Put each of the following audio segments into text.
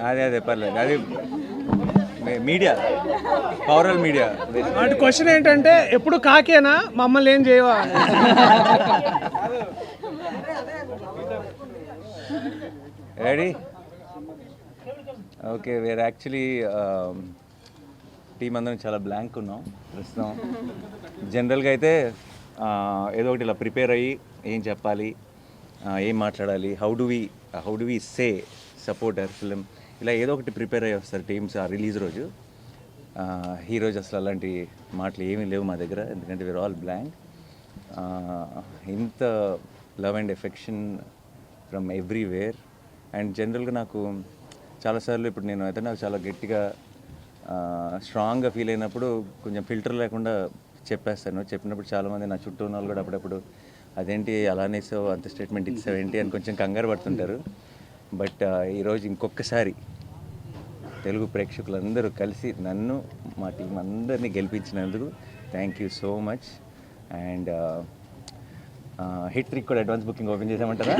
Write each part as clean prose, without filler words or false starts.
అదే పర్లేదు, అది మీడియా, పవరల్ మీడియా. అంటే క్వశ్చన్ ఏంటంటే ఎప్పుడు కాకేనా మమ్మల్ని ఏం చేయవా? Ready? Okay, where actually team అందరం చాలా బ్లాంక్ ఉన్నాం ప్రస్తుతం. జనరల్గా అయితే ఏదో ఒకటి ఇలా ప్రిపేర్ అయ్యి ఏం చెప్పాలి, ఏం మాట్లాడాలి, how do we say support our film, ఇలా ఏదో ఒకటి ప్రిపేర్ అయ్యి వస్తారు టీమ్స్ ఆ రిలీజ్ రోజు. ఈ రోజు అసలు అలాంటి మాటలు ఏమీ లేవు మా దగ్గర, ఎందుకంటే వీఆర్ ఆల్ బ్లాంక్. ఇంత love and affection from everywhere. And జనరల్గా నాకు చాలాసార్లు ఇప్పుడు నేను అయితే నాకు చాలా గట్టిగా స్ట్రాంగ్గా ఫీల్ అయినప్పుడు కొంచెం ఫిల్టర్ లేకుండా చెప్పేస్తాను. చెప్పినప్పుడు చాలామంది నా చుట్టూ ఉన్న వాళ్ళు కూడా అప్పుడప్పుడు అదేంటి అలానే అంత స్టేట్మెంట్ ఇచ్చావు ఏంటి అని కొంచెం కంగారు పడుతుంటారు. బట్ ఈరోజు ఇంకొకసారి తెలుగు ప్రేక్షకులందరూ కలిసి నన్ను మా టీం అందరినీ గెలిపించినందుకు thank you so much. And hat trick కూడా అడ్వాన్స్ బుకింగ్ ఓపెన్ చేసామంటారా?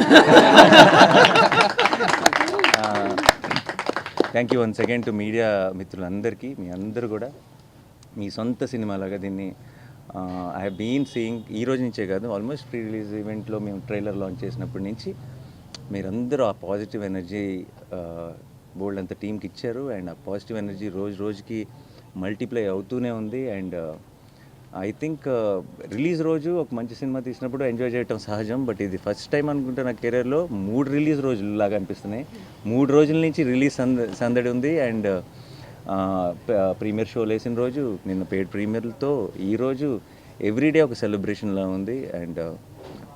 Thank you once again to media మిత్రులందరికీ. మీ అందరూ కూడా మీ సొంత సినిమాలాగా దీన్ని ఐ హ్యావ్ బీన్ సీయింగ్. ఈ రోజు నుంచే కాదు, ఆల్మోస్ట్ ప్రీ రిలీజ్ ఈవెంట్లో మేము ట్రైలర్ లాంచ్ చేసినప్పటి నుంచి మీరందరూ ఆ పాజిటివ్ ఎనర్జీ బోల్డ్ అంత టీంకి ఇచ్చారు. అండ్ ఆ పాజిటివ్ ఎనర్జీ రోజు రోజుకి మల్టిప్లై అవుతూనే ఉంది. అండ్ ఐ థింక్ రిలీజ్ రోజు ఒక మంచి సినిమా తీసినప్పుడు ఎంజాయ్ చేయటం సహజం. బట్ ఇది ఫస్ట్ టైం అనుకుంటే నా కెరీర్లో 3 రిలీజ్ రోజులాగా అనిపిస్తున్నాయి. 3 రోజుల నుంచి రిలీజ్ సందడి ఉంది. అండ్ ప్రీమియర్ షోలు వేసిన రోజు, నిన్న పెయిడ్ ప్రీమియర్లతో ఈరోజు ఎవ్రీడే ఒక సెలబ్రేషన్లా ఉంది. అండ్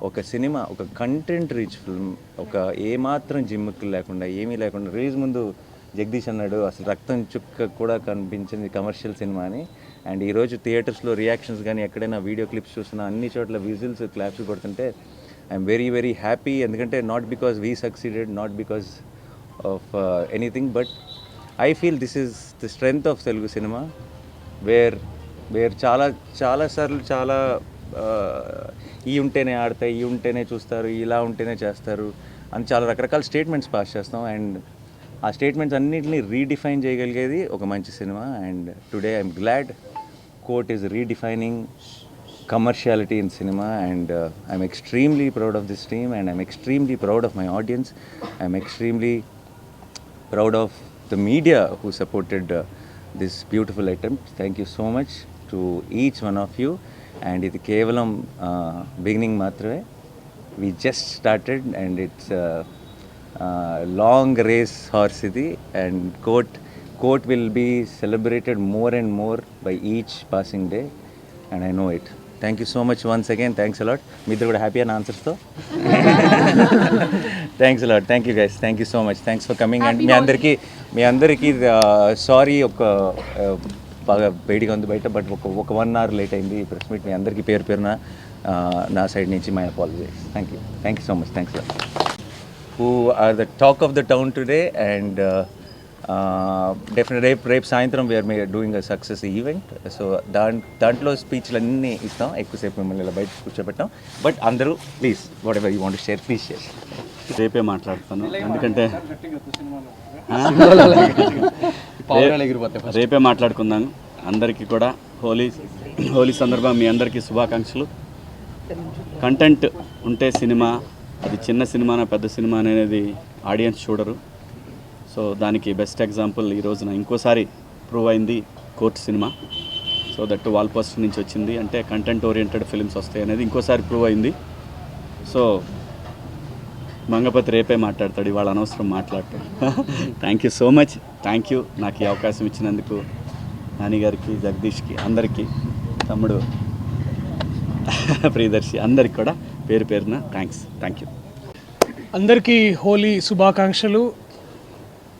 ఒక సినిమా, ఒక కంటెంట్ రీచ్ ఫిల్మ్, ఒక ఏమాత్రం జిమ్కి లేకుండా ఏమీ లేకుండా రిలీజ్ ముందు జగదీష్ అన్నాడు అసలు రక్తం చుక్క కూడా కనిపించింది కమర్షియల్ సినిమా అని. అండ్ ఈరోజు థియేటర్స్లో రియాక్షన్స్ కానీ ఎక్కడైనా వీడియో క్లిప్స్ చూసినా అన్ని చోట్ల విజిల్స్ క్లాప్స్ కొడుతుంటే ఐఎమ్ వెరీ వెరీ హ్యాపీ. ఎందుకంటే not because we succeeded, not because of anything, but I feel this is the strength of Telugu cinema. Where చాలాసార్లు చాలా ఈ ఉంటేనే ఆడతాయి, ఈ ఉంటేనే చూస్తారు, ఇలా ఉంటేనే చేస్తారు అని చాలా రకరకాల స్టేట్మెంట్స్ పాస్ చేస్తాం. అండ్ ఆ స్టేట్మెంట్స్ అన్నింటినీ రీడిఫైన్ చేయగలిగేది ఒక మంచి cinema. And today I'm glad court is redefining commerciality in cinema. And I'm extremely proud of this team, and I'm extremely proud of my audience. I'm extremely proud of the media who supported this beautiful attempt. Thank you so much to each one of you. And ఇది కేవలం beginning మాత్రమే. We just started and it's long race horse ఇది. And court will be celebrated more and more by each passing day, and I know it. Thank you so much once again. Thanks a lot. మీ ఇద్దరు కూడా happy అని ఆన్సర్స్తో thanks a lot. Thank you guys. Thank you so much. Thanks for coming. And మీ అందరికీ sorry, ఒక బాగా వేడిగా ఉంది బయట, but ఒక 1 hour లేట్ అయింది ఈ ప్రెస్ మీట్. మీ అందరికీ పేరున నా సైడ్ నుంచి my apologies. Thank you so much. Thanks a lot. Who are the talk of the town today. And definite రేపు సాయంత్రం we are doing a success event. So దాంట్లో స్పీచ్లు అన్నీ ఇస్తాం. ఎక్కువసేపు మిమ్మల్ని ఇలా బయట కూర్చోబెట్టాం. బట్ అందరూ please whatever you want to share, please share. రేపే మాట్లాడతాను, ఎందుకంటే రేపే మాట్లాడుకుందాం. అందరికీ కూడా హోలీ సందర్భంగా మీ అందరికీ శుభాకాంక్షలు. కంటెంట్ ఉంటే సినిమా, అది చిన్న సినిమానా పెద్ద సినిమా అనేది ఆడియన్స్ చూడరు. సో దానికి బెస్ట్ ఎగ్జాంపుల్ ఈ రోజున ఇంకోసారి ప్రూవ్ అయింది court cinema. So that wall poster నుంచి వచ్చింది అంటే కంటెంట్ ఓరియంటెడ్ ఫిల్మ్స్ వస్తాయి అనేది ఇంకోసారి ప్రూవ్ అయింది. సో మంగపతి రేపే మాట్లాడతాడు, ఇవాళ అనవసరం మాట్లాడతాడు. Thank you so much. Thank you నాకు ఈ అవకాశం ఇచ్చినందుకు నాని గారికి, జగదీష్కి, అందరికీ, తమ్ముడు ప్రియదర్శి, అందరికి కూడా పేరు పేరున థ్యాంక్ యూ. అందరికీ హోలీ శుభాకాంక్షలు.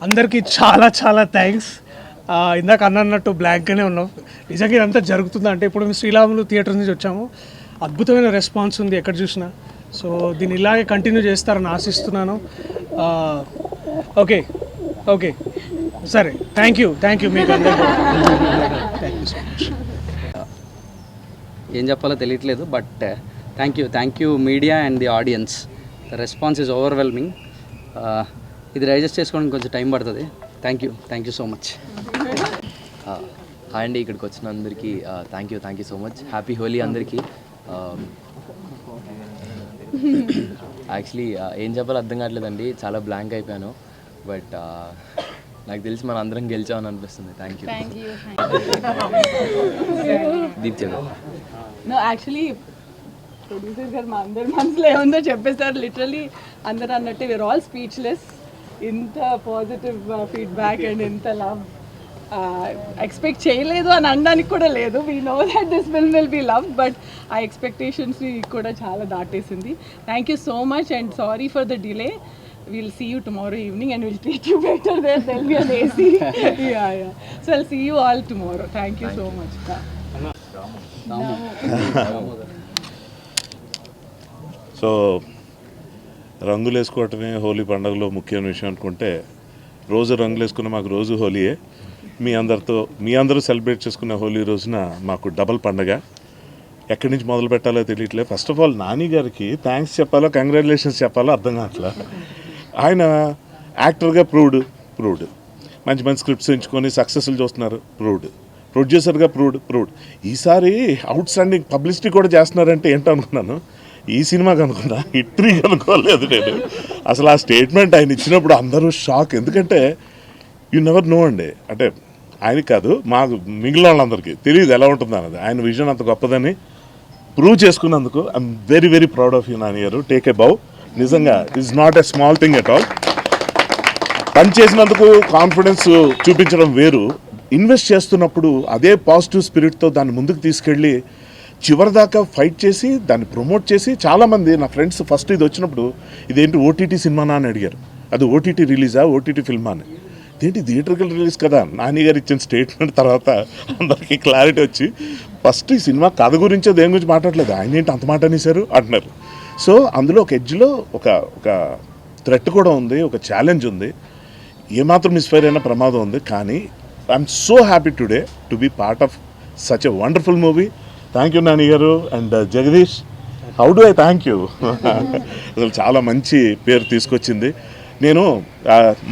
అందరికీ చాలా చాలా థ్యాంక్స్. ఇందాక అన్నట్టు బ్లాంక్గానే ఉన్నాం. నిజంగా ఇదంతా జరుగుతుందంటే ఇప్పుడు మేము శ్రీరాములు థియేటర్ నుంచి వచ్చాము. అద్భుతమైన రెస్పాన్స్ ఉంది ఎక్కడ చూసినా. సో దీన్ని ఇలాగే కంటిన్యూ చేస్తారని ఆశిస్తున్నాను. ఓకే సరే, థ్యాంక్ యూ మీకు అందరికీ థ్యాంక్ యూ సో మచ్. ఏం చెప్పాలో తెలియట్లేదు, but thank you media and the audience. The response is overwhelming. ఇది డైజెస్ట్ చేసుకోవడానికి కొంచెం టైం పడుతుంది. Thank you so much. Hi అండి, ఇక్కడికి వచ్చిన అందరికీ thank you so much. Happy Holi అందరికీ. యాక్చువల్లీ ఏం చెప్పాలో అర్థం కావట్లేదండి, చాలా బ్లాంక్ అయిపోయాను. బట్ నాకు తెలిసి మన అందరం గెలిచామని అనిపిస్తుంది. Thank you. దీప్తి గారు. నో యాక్చువల్లీ ప్రొడ్యూసర్ గారు మా అందరి మనసులో ఏముందో చెప్పేస్తారు. లిటరలీ అందరు అన్నట్టు వీఆర్ ఆల్ స్పీచ్లెస్. ఇంత పాజిటివ్ ఫీడ్బ్యాక్ అండ్ ఇంత లవ్ ఎక్స్పెక్ట్ చేయలేదు అని అనడానికి కూడా లేదు. We know that this film will be love, but ఆ ఎక్స్పెక్టేషన్స్ని కూడా చాలా దాటేసింది. Thank you so much and sorry for the delay. We'll see you tomorrow evening and we'll treat you better there. There'll be an AC. Yeah. So I'll see you all tomorrow. Thank you so much. So రంగులు వేసుకోవటమే హోలీ పండుగలో ముఖ్యమైన విషయం అనుకుంటే, రోజు రంగులు వేసుకున్న మాకు రోజు హోలీయే. మీ అందరూ సెలబ్రేట్ చేసుకునే హోలీ రోజున మాకు డబల్ పండగ. ఎక్కడి నుంచి మొదలు పెట్టాలో తెలియట్లేదు. ఫస్ట్ ఆఫ్ ఆల్ నాని గారికి థ్యాంక్స్ చెప్పాలో కంగ్రాచులేషన్స్ చెప్పాలో అర్థం కావట్లా. ఆయన యాక్టర్గా ప్రూవ్డ్ మంచి మంచి స్క్రిప్ట్స్ ఎంచుకొని సక్సెస్ఫుల్ చూస్తున్నారు, ప్రొడ్యూసర్గా ప్రూవ్డ్. ఈసారి అవుట్ స్టాండింగ్ పబ్లిసిటీ కూడా చేస్తున్నారంటే ఏంటో అనుకున్నాను. ఈ సినిమాకి అనుకున్నా, హిట్రీ అనుకోలేదు నేను. అసలు ఆ స్టేట్మెంట్ ఆయన ఇచ్చినప్పుడు అందరూ షాక్. ఎందుకంటే యు నెవర్ నో అండి, అంటే ఆయనకి కాదు, మాకు మిగిలిన వాళ్ళందరికీ తెలియదు ఎలా ఉంటుంది అన్నది. ఆయన విజన్ అంత గొప్పదని ప్రూవ్ చేసుకున్నందుకు I'm very very proud of you Nani గారు. టేక్ ఏ బౌ. నిజంగా it's not a small thing at all. పని చేసినందుకు కాన్ఫిడెన్స్ చూపించడం వేరు, ఇన్వెస్ట్ చేస్తున్నప్పుడు అదే పాజిటివ్ స్పిరిట్తో దాన్ని ముందుకు తీసుకెళ్ళి చివరిదాకా ఫైట్ చేసి దాన్ని ప్రమోట్ చేసి, చాలామంది నా ఫ్రెండ్స్ ఫస్ట్ ఇది వచ్చినప్పుడు ఇదేంటి ఓటీటీ సినిమానా అని అడిగారు. అది ఓటీటీ రిలీజా, ఓటీటీ ఫిల్మా అని. ఇదేంటి థియేటర్కల్ రిలీజ్ కదా. నాని గారు ఇచ్చిన స్టేట్మెంట్ తర్వాత అందరికీ క్లారిటీ వచ్చి, ఫస్ట్ ఈ సినిమా కథ గురించో దేని గురించి మాట్లాడలేదు, ఆయన ఏంటి అంత మాట అనేసారు అంటున్నారు. సో అందులో ఒక ఎడ్జ్లో ఒక థ్రెట్ కూడా ఉంది, ఒక ఛాలెంజ్ ఉంది, ఏమాత్రం మిస్ఫైర్ అయిన ప్రమాదం ఉంది. కానీ I'm so happy today to be part of such a wonderful movie. Thank you Nani garu and Jagadish. How do I thank you. అసలు చాలా మంచి పేరు తీసుకొచ్చింది. నేను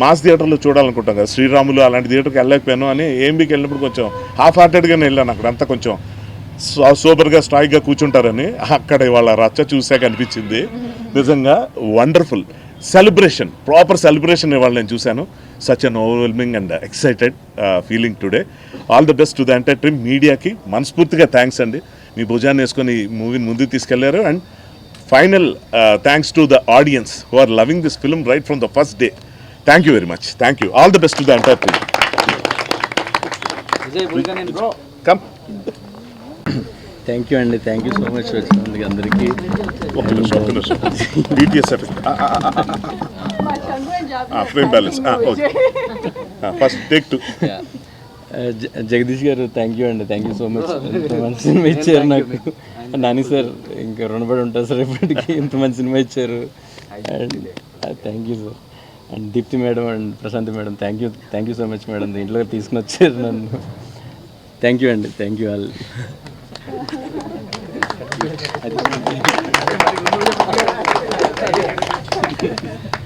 మాస్ థియేటర్లో చూడాలనుకుంటాను కదా, శ్రీరాములు అలాంటి థియేటర్కి వెళ్ళలేకపోయాను అని ఏఎంబీకి వెళ్ళినప్పుడు కొంచెం హాఫ్ హార్టెడ్గానే వెళ్ళాను. అక్కడంతా కొంచెం సూపర్గా స్ట్రాయిక్గా కూర్చుంటారని. అక్కడ వాళ్ళ రచ్చ చూసాక అనిపించింది నిజంగా వండర్ఫుల్ సెలబ్రేషన్, ప్రాపర్ సెలబ్రేషన్ ఇవాళ నేను చూశాను. Such an overwhelming and excited feeling today. All the best to the entire team. మీడియాకి మనస్ఫూర్తిగా థ్యాంక్స్ అండి, మీ భుజాన్ని వేసుకొని ఈ మూవీని ముందుకు తీసుకెళ్లారు. And final thanks to the audience who are loving this film right from the first day. Thank you very much. Thank you. All the best to the entire team. Come. Thank you అండి, thank you so much వచ్చినందుకు అందరికీ. BTS frame balance okay. First take 2. Jagadish garu thank you అండి, thank you so much. ఇంత మంచి cinema ఇచ్చారు నాకు. Nani sir ఇంకా రుణపడి ఉంటారు సార్ ఇప్పటికీ, ఇంత మంచి సినిమా ఇచ్చారు. And thank you sir. And Deepthi madam and Prashanthi madam thank you so much madam, దీంట్లో తీసుకుని వచ్చారు నన్ను. థ్యాంక్ యూ అండి, థ్యాంక్ యూ ఆల్.